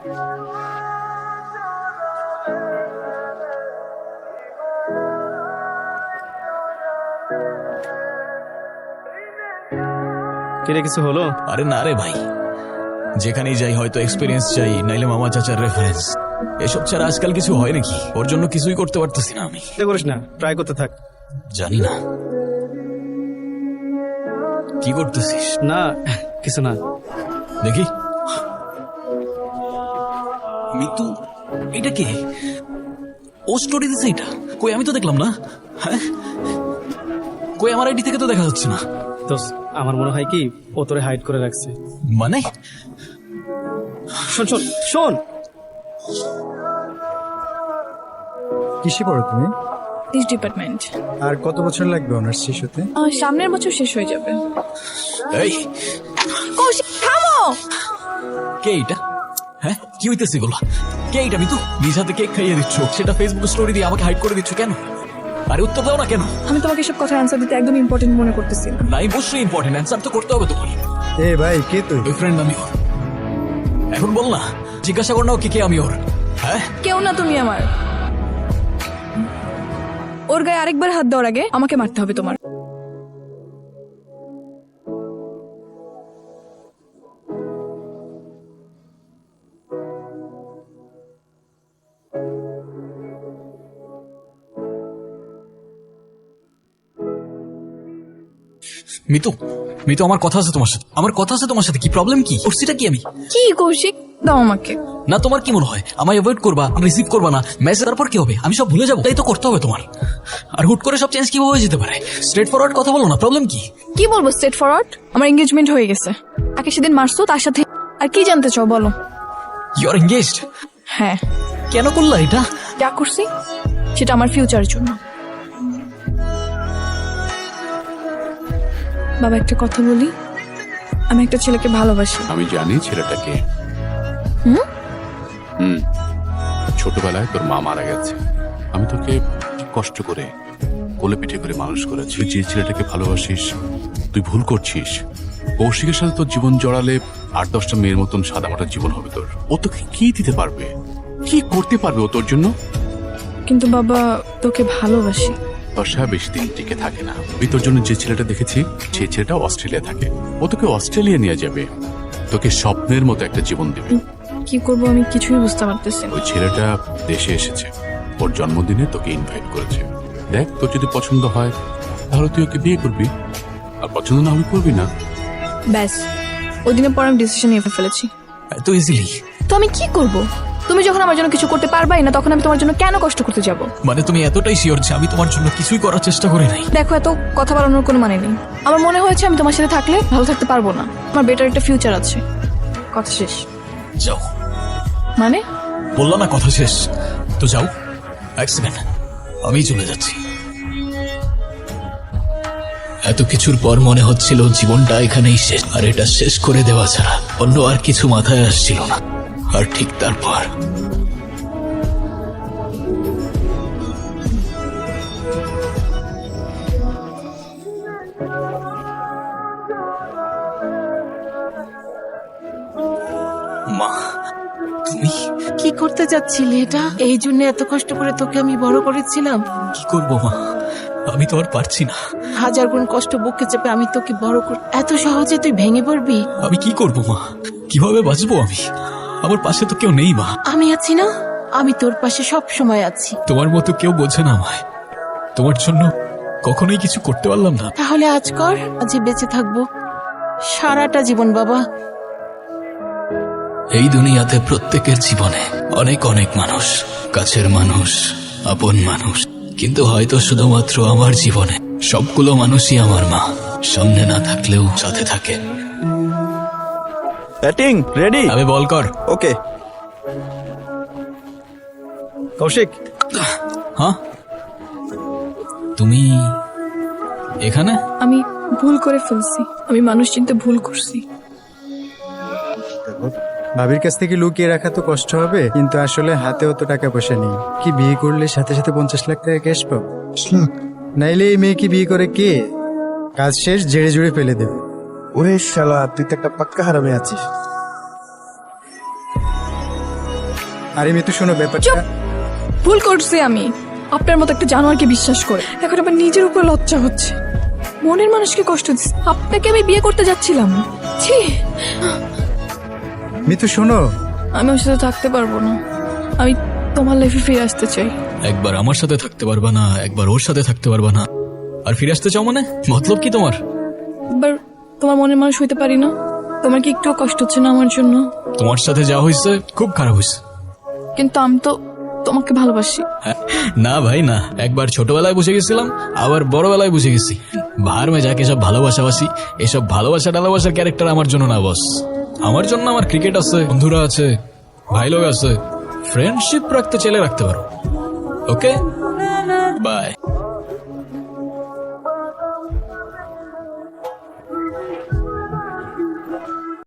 কিরে কিছু হলো? আরে না রে ভাই, যেখানেই যাই হয়তো এক্সপিরিয়েন্স চাই, নাইলে মামা চাচার রেফারেন্স। এসব ছাড়া আজকাল কিছু হয় নাকি? ওর জন্য কিছুই করতে পারতেছি না আমি। করিস না, ট্রাই করতে থাক। জানি না কি করতেছিস। না কিছু না। দেখি মিতু, এটা কে? ও স্টোরি দিছে এটা? কই আমি তো দেখলাম না। হ্যাঁ কই, আমার আইডি থেকে তো দেখা যাচ্ছে না। তো আমার মনে হয় কি ও তোরে হাইড করে রাখছে। মানে শোন শোন শোন, কিসে পড়ো তুমি? English department. আর কত বছর লাগবে অনার্স শেষ হতে? সামনের বছর শেষ হয়ে যাবে। এই কৌশিক থামো। কে এটা? হ্যাঁ কি হইতেছে এগুলো? কে এটা মিতু? নিজ হাতে কেক খাইয়ে দিচ্ছ, সেটা ফেসবুক স্টোরি দিয়ে আমাকে হাইড করে দিচ্ছ কেন? আরে উত্তর দাও না কেন? আমি তোমাকে সব কথা অ্যান্সার দিতে একদম ইম্পর্টেন্ট মনে করতেছি না। না অবশ্যই ইম্পর্টেন্ট, অ্যান্সার তো করতে হবে তোমার। এ ভাই কে তুই? ওই ফ্রেন্ড আমি ওর। এখন বল না, জিজ্ঞাসা কর না কে আমি ওর। হ্যাঁ কেউ না তুমি আমার। ওর গায়ে আরেকবার হাত দেওয়ার আগে আমাকে মারতে হবে তোমার। মিতু, মিতু আমার কথা আছে তোমার সাথে, আমার কথা আছে তোমার সাথে। কি প্রবলেম কি? করছিটা কি আমি? কি কৌশিক, দাও আমাকে। না তোমার কি মনে হয় আমায় অ্যাভয়েড করবা, রিসিভ করবা না, মেসেজ তারপর কি হবে? আমি সব ভুলে যাবো? তাই তো করতে হবে তোমার। আর হুট করে সব চেঞ্জ কিভাবে হয়ে যেতে পারে? স্ট্রেট ফরওয়ার্ড কথা বলো না, প্রবলেম কি? কি বলবো স্ট্রেট ফরওয়ার্ড? আমার এঙ্গেজমেন্ট হয়ে গেছে। তাকে সেদিন মারছো, তার সাথে আর কি জানতে চাও বলো? You are engaged? হ্যাঁ। কেন করলা এটা? যা করছি সেটা আমার ফিউচারের জন্য। বাবা একটা কথা বলি, আমি একটা ছেলেকে ভালোবাসি। আমি জানি ছেলেটাকে। ছোটবেলায় তোর মা মারা গেছে, আমি তোকে কষ্ট করে কোলে পিঠে করে মানুষ করেছি। যে ছেলেটাকে ভালোবাসিস তুই ভুল করছিস। কৌশিকের সাথে তোর জীবন জড়ালে 8-10টা মেয়ের মতন সাদামাটা জীবন হবে তোর। ও তোকে কি দিতে পারবে, কি করতে পারবে ও তোর জন্য? কিন্তু বাবা তোকে ভালোবাসি। দশা বেশি দিন টিকে থাকে না। আমি তোর জন্য যে ছেলেটা দেখেছি সেই ছেলেটা অস্ট্রেলিয়া থাকে। ও তোকে অস্ট্রেলিয়া নিয়ে যাবে, তোকে স্বপ্নের মতো একটা জীবন দেবে। কি করব আমি কিছুই বুঝতে পারতেছি না। ওই ছেলেটা দেশে এসেছে, ওর জন্মদিনে তোকে ইনভাইট করেছে। দেখ তোর যদি পছন্দ হয় তাহলে তুই ওকে বিয়ে করবি, আর পছন্দ না হলে করবি না। ব্যাস ওই দিনের পর আমি ডিসিশন নিয়ে ফেলেছি। এত ইজিলি? তো আমি কি করব? তুমি যখন আমার জন্য কিছু করতে পারবাই না, তখন আমি তোমার জন্য কেন কষ্ট করতে যাব? মানে তুমি এতটাই শিওর যে আমি তোমার জন্য কিছুই করার চেষ্টা করি নাই? দেখো এত কথা বাড়ানোর কোনো মানে নেই। আমার মনে হয়েছে আমি তোমার সাথে থাকলে ভালো থাকতে পারবো না। আমার বেটার একটা ফিউচার আছে। কথা শেষ। যাও। মানে বললা না কথা শেষ, তো যাও। এক সেকেন্ড, আমি চলে যাচ্ছি। এত কিছুর পর মনে হচ্ছিল জীবনটা এখানেই শেষ, আর এটা শেষ করে দেওয়া ছাড়া অন্য আর কিছু মাথায় আসছিল না। আর ঠিক তারপর মা, তুমি কি করতে যাচ্ছিলি এটা? এই জন্য এত কষ্ট করে তোকে আমি বড় করেছিলাম। কি করবো মা? আমি তো আর পারছি না। হাজার গুণ কষ্ট বুকে চেপে আমি তোকে বড় কর, এত সহজে তুই ভেঙে পড়বি? আমি কি করবো মা? কিভাবে বাঁচবো আমি? আমার পাশে তো কেউ নেই মা। আমি আছি না, আমি তোর পাশে সব সময় আছি। তোমার মতো কেউ বোঝে না আমায়। তোমার জন্য কখনোই কিছু করতে পারলাম না। তাহলে আজ কর, আজই বেঁচে থাকবো সারাটা জীবন বাবা। এই দুনিয়াতে প্রত্যেকের জীবনে অনেক অনেক মানুষ, কাছের মানুষ, আপন মানুষ, কিন্তু হয়তো শুধুমাত্র আমার জীবনে সবগুলো মানুষই আমার মা। সামনে না থাকলেও সাথে থাকে। Batting ready? আমি বল কর। ওকে। কৌশিক, হ্যাঁ তুমি এখানে? আমি ভুল করে ফেলছি। আমি মানুষ চিনতে ভুল করছি। ভাবির কাছ থেকে লুকিয়ে রাখা তো কষ্ট হবে, কিন্তু আসলে হাতে অত টাকা পয়সা নেই। কি বিয়ে করলে সাথে সাথে 50 লাখ টাকা ক্যাশ পাবো? নাইলে এই মেয়ে কি বিয়ে করে কে? কাজ শেষ জেড়ে জুড়ে ফেলে দেবে। ওরে শালা, তুই তো একটা পাক্কা হারামে আছিস। আরে মিতু শোনো চুপ! ব্যাপারটা। ভুল করছি আমি আপনার মতো একটা জানোয়ারকে বিশ্বাস করে। এখন আবার নিজের উপর লজ্জা হচ্ছে। মনের মানুষকে কষ্ট দিচ্ছি। আপনাকে আমি বিয়ে করতে যাচ্ছিলাম। ছি, মিতু শোনো, আমি ওর সাথে থাকতে পারবো না। আমি তোমার লাইফে ফিরে আসতে চাই। একবার আমার সাথে থাকতে পারবা না, একবার ওর সাথে থাকতে পারবা না, আর ফিরে আসতে চাও মানে মতলব কি তোমার? একবার তোমার মনের মানুষ হইতে পারি না? তোমার কি একটু কষ্ট হচ্ছে না আমার জন্য? তোমার সাথে যা হয়েছে খুব খারাপ হয়েছে। কিন্তু আমি তো তোমাকে ভালোবাসি। হ্যাঁ, না ভাই না, একবার ছোটবেলায় বুঝে গেছিলাম, আবার বড়বেলায় বুঝে গেছি। ভার মে যাকে সব ভালোবাসাবাসি, এসব ভালোবাসা টালোবাসার ক্যারেক্টার আমার জন্য না বস। আমার জন্য আমার ক্রিকেট আছে, বন্ধুরা আছে, ভাই লোক আছে। ফ্রেন্ডশিপ রাখতে চাইলে রাখতে পারো। ওকে, বাই।